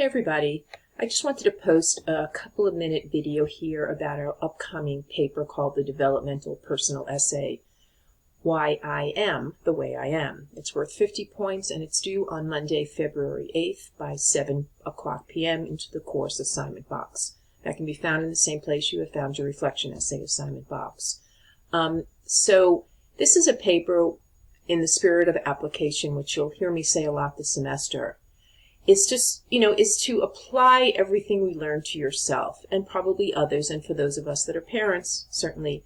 Hey everybody, I just wanted to post a couple of minute video here about our upcoming paper called The Developmental Personal Essay, Why I Am the Way I Am. It's worth 50 points and it's due on Monday, February 8th by 7 o'clock p.m. into the course assignment box. That can be found in the same place you have found your reflection essay assignment box. So this is a paper in the spirit of application, which you'll hear me say a lot this semester. It's just, is to apply everything we learn to yourself and probably others, and for those of us that are parents, certainly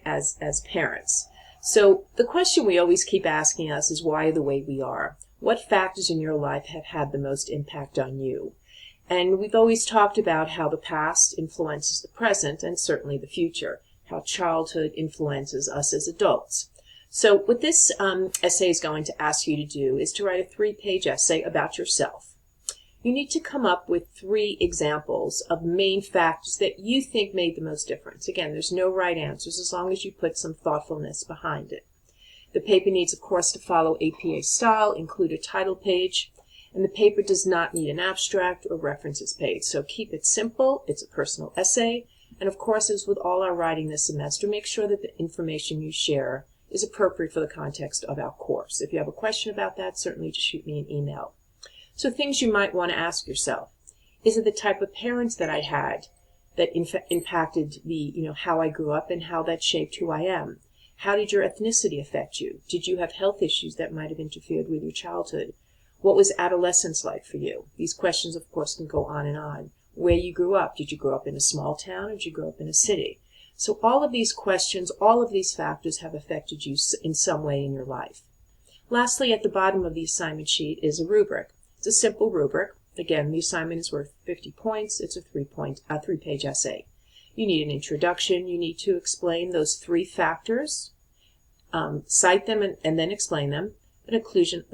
as parents. So the question we always keep asking us is why the way we are? What factors in your life have had the most impact on you? And we've always talked about how the past influences the present and certainly the future, how childhood influences us as adults. So what this essay is going to ask you to do is to write a 3-page essay about yourself. You need to come up with 3 examples of main factors that you think made the most difference. Again, there's no right answers as long as you put some thoughtfulness behind it. The paper needs, of course, to follow APA style, include a title page, and the paper does not need an abstract or references page. So keep it simple. It's a personal essay. And of course, as with all our writing this semester, make sure that the information you share is appropriate for the context of our course. If you have a question about that, certainly just shoot me an email. So things you might want to ask yourself. Is it the type of parents that I had that impacted how I grew up and how that shaped who I am? How did your ethnicity affect you? Did you have health issues that might have interfered with your childhood? What was adolescence like for you? These questions, of course, can go on and on. Where you grew up. Did you grow up in a small town or did you grow up in a city? So all of these questions, all of these factors have affected you in some way in your life. Lastly, at the bottom of the assignment sheet is a rubric. It's a simple rubric. Again, the assignment is worth 50 points. It's a 3-page essay. You need an introduction. You need to explain those 3 factors, cite them and then explain them. A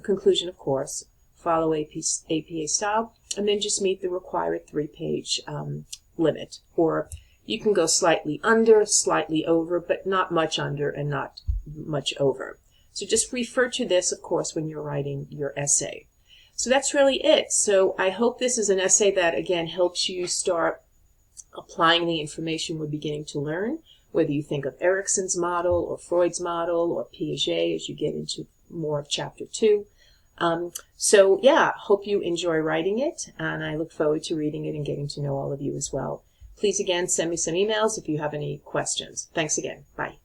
conclusion, of course, follow APA style, and then just meet the required 3-page limit. Or you can go slightly under, slightly over, but not much under and not much over. So just refer to this, of course, when you're writing your essay. So that's really it. So I hope this is an essay that, again, helps you start applying the information we're beginning to learn, whether you think of Erikson's model or Freud's model or Piaget as you get into more of Chapter 2. So yeah, hope you enjoy writing it, and I look forward to reading it and getting to know all of you as well. Please, again, send me some emails if you have any questions. Thanks again. Bye.